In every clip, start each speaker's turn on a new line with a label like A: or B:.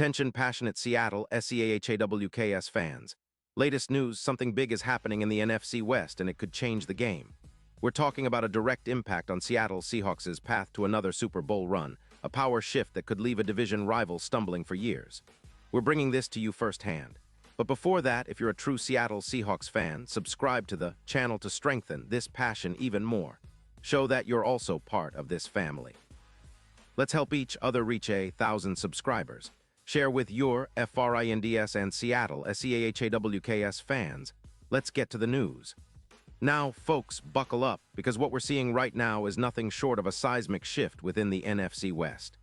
A: Attention passionate Seattle SEAHAWKS fans. Latest news, something big is happening in the NFC West and it could change the game. We're talking about a direct impact on Seattle Seahawks' path to another Super Bowl run, a power shift that could leave a division rival stumbling for years. We're bringing this to you firsthand. But before that, if you're a true Seattle Seahawks fan, subscribe to the channel to strengthen this passion even more. Show that you're also part of this family. Let's help each other reach 1,000 subscribers. Share with your FRINDS and Seattle SEAHAWKS fans. Let's get to the news. Now, folks, buckle up, because what we're seeing right now is nothing short of a seismic shift within the NFC West.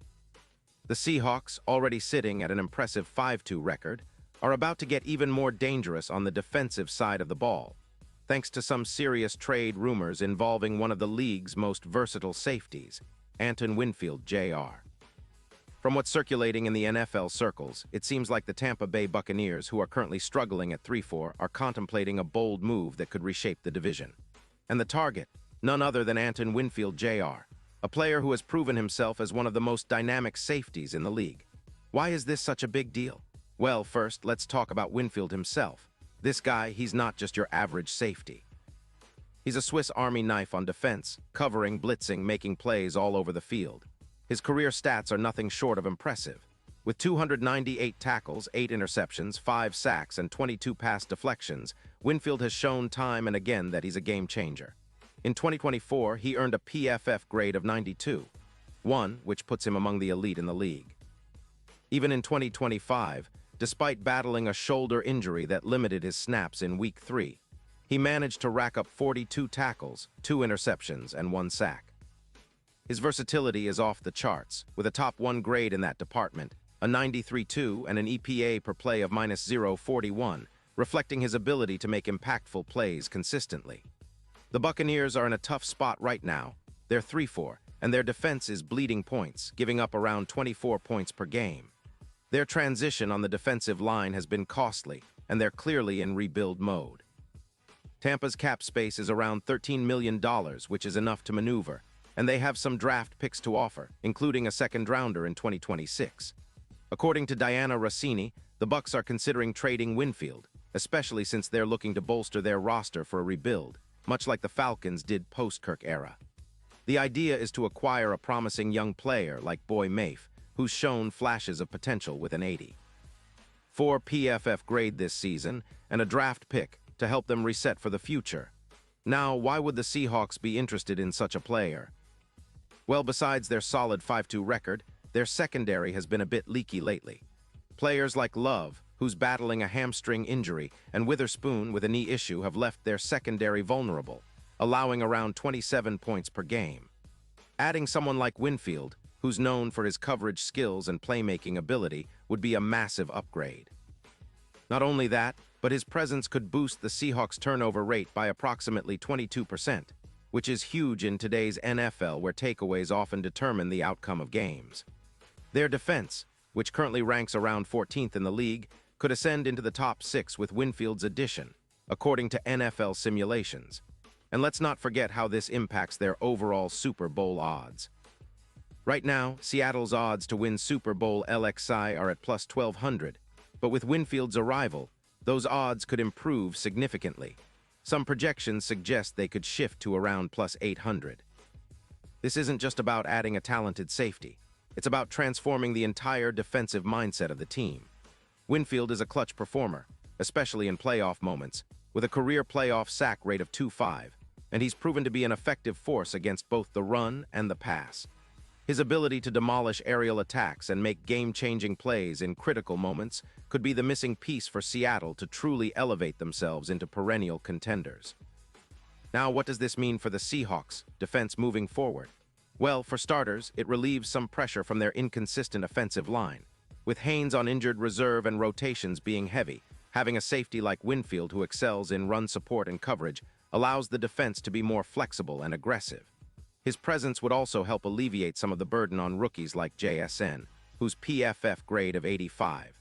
A: The Seahawks, already sitting at an impressive 5-2 record, are about to get even more dangerous on the defensive side of the ball, thanks to some serious trade rumors involving one of the league's most versatile safeties, Antoine Winfield Jr. From what's circulating in the NFL circles, it seems like the Tampa Bay Buccaneers, who are currently struggling at 3-4, are contemplating a bold move that could reshape the division. And the target, none other than Antoine Winfield Jr., a player who has proven himself as one of the most dynamic safeties in the league. Why is this such a big deal? Well, first, let's talk about Winfield himself. This guy, he's not just your average safety. He's a Swiss Army knife on defense, covering, blitzing, making plays all over the field. His career stats are nothing short of impressive. With 298 tackles, 8 interceptions, 5 sacks, and 22 pass deflections, Winfield has shown time and again that he's a game changer. In 2024, he earned a PFF grade of 92, one which puts him among the elite in the league. Even in 2025, despite battling a shoulder injury that limited his snaps in Week 3, he managed to rack up 42 tackles, 2 interceptions, and 1 sack. His versatility is off the charts, with a top 1 grade in that department, a 93.2 and an EPA per play of -0.41, reflecting his ability to make impactful plays consistently. The Buccaneers are in a tough spot right now. They're 3-4, and their defense is bleeding points, giving up around 24 points per game. Their transition on the defensive line has been costly, and they're clearly in rebuild mode. Tampa's cap space is around $13 million, which is enough to maneuver, and they have some draft picks to offer, including a second-rounder in 2026. According to Diana Rossini, the Bucs are considering trading Winfield, especially since they're looking to bolster their roster for a rebuild, much like the Falcons did post-Kirk era. The idea is to acquire a promising young player like Boy Mafe, who's shown flashes of potential with an 80. 4 PFF grade this season, and a draft pick to help them reset for the future. Now, why would the Seahawks be interested in such a player? Well, besides their solid 5-2 record, their secondary has been a bit leaky lately. Players like Love, who's battling a hamstring injury, and Witherspoon with a knee issue have left their secondary vulnerable, allowing around 27 points per game. Adding someone like Winfield, who's known for his coverage skills and playmaking ability, would be a massive upgrade. Not only that, but his presence could boost the Seahawks' turnover rate by approximately 22%, which is huge in today's NFL, where takeaways often determine the outcome of games. Their defense, which currently ranks around 14th in the league, could ascend into the top 6 with Winfield's addition, according to NFL simulations. And let's not forget how this impacts their overall Super Bowl odds. Right now, Seattle's odds to win Super Bowl LXI are at plus 1,200, but with Winfield's arrival, those odds could improve significantly. Some projections suggest they could shift to around plus 800. This isn't just about adding a talented safety. It's about transforming the entire defensive mindset of the team. Winfield is a clutch performer, especially in playoff moments, with a career playoff sack rate of 2.5, and he's proven to be an effective force against both the run and the pass. His ability to demolish aerial attacks and make game-changing plays in critical moments could be the missing piece for Seattle to truly elevate themselves into perennial contenders. Now, what does this mean for the Seahawks' defense moving forward? Well, for starters, it relieves some pressure from their inconsistent offensive line. With Haynes on injured reserve and rotations being heavy, having a safety like Winfield who excels in run support and coverage allows the defense to be more flexible and aggressive. His presence would also help alleviate some of the burden on rookies like JSN, whose PFF grade of 85.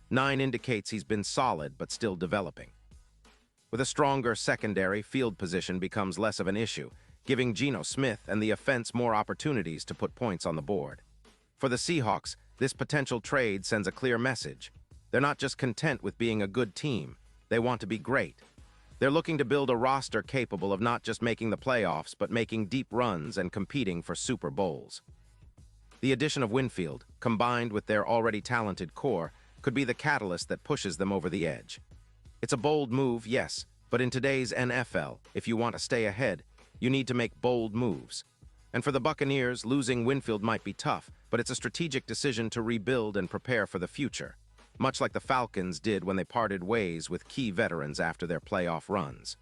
A: 9 indicates he's been solid but still developing. With a stronger secondary, field position becomes less of an issue, giving Geno Smith and the offense more opportunities to put points on the board. For the Seahawks, This potential trade sends a clear message. They're not just content with being a good team, they want to be great. They're looking to build a roster capable of not just making the playoffs, but making deep runs and competing for Super Bowls. The addition of Winfield, combined with their already talented core, could be the catalyst that pushes them over the edge. It's a bold move, yes, but in today's NFL, if you want to stay ahead, you need to make bold moves. And for the Buccaneers, losing Winfield might be tough, but it's a strategic decision to rebuild and prepare for the future, much like the Falcons did when they parted ways with key veterans after their playoff runs.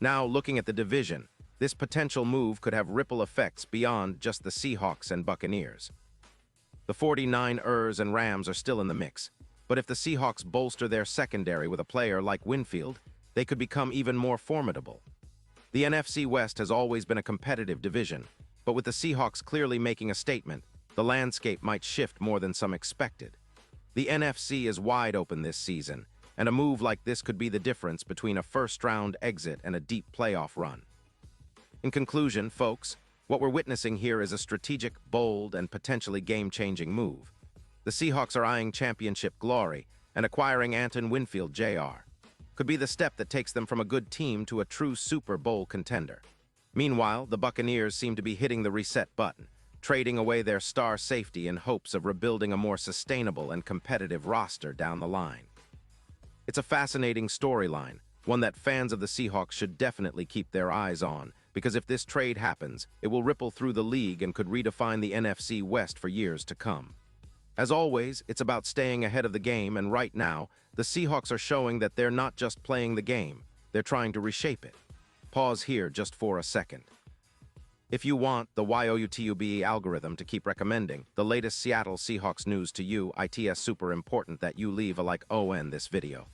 A: Now, looking at the division, this potential move could have ripple effects beyond just the Seahawks and Buccaneers. The 49ers and Rams are still in the mix, but if the Seahawks bolster their secondary with a player like Winfield, they could become even more formidable. The NFC West has always been a competitive division, but with the Seahawks clearly making a statement, the landscape might shift more than some expected. The NFC is wide open this season, and a move like this could be the difference between a first-round exit and a deep playoff run. In conclusion, folks, what we're witnessing here is a strategic, bold, and potentially game-changing move. The Seahawks are eyeing championship glory, and acquiring Anton Winfield Jr. could be the step that takes them from a good team to a true Super Bowl contender. Meanwhile, the Buccaneers seem to be hitting the reset button, trading away their star safety in hopes of rebuilding a more sustainable and competitive roster down the line. It's a fascinating storyline, one that fans of the Seahawks should definitely keep their eyes on, because if this trade happens, it will ripple through the league and could redefine the NFC West for years to come. As always, it's about staying ahead of the game, and right now, the Seahawks are showing that they're not just playing the game, they're trying to reshape it. Pause here just for a second. If you want the YOUTUBE algorithm to keep recommending the latest Seattle Seahawks news to you, it's super important that you leave a like on this video.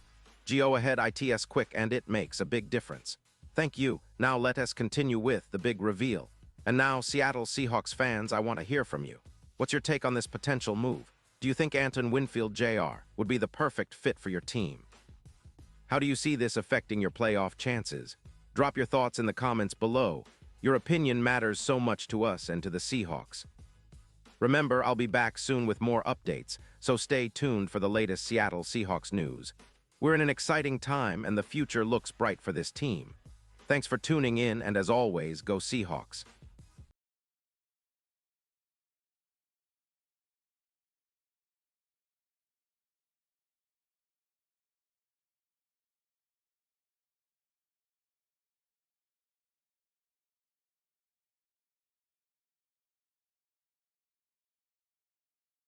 A: Go ahead, it's quick and it makes a big difference. Thank you. Now let us continue with the big reveal. And now, Seattle Seahawks fans, I want to hear from you. What's your take on this potential move? Do you think Anton Winfield Jr. would be the perfect fit for your team? How do you see this affecting your playoff chances? Drop your thoughts in the comments below. Your opinion matters so much to us and to the Seahawks. Remember, I'll be back soon with more updates, so stay tuned for the latest Seattle Seahawks news. We're in an exciting time, and the future looks bright for this team. Thanks for tuning in, and as always, go Seahawks.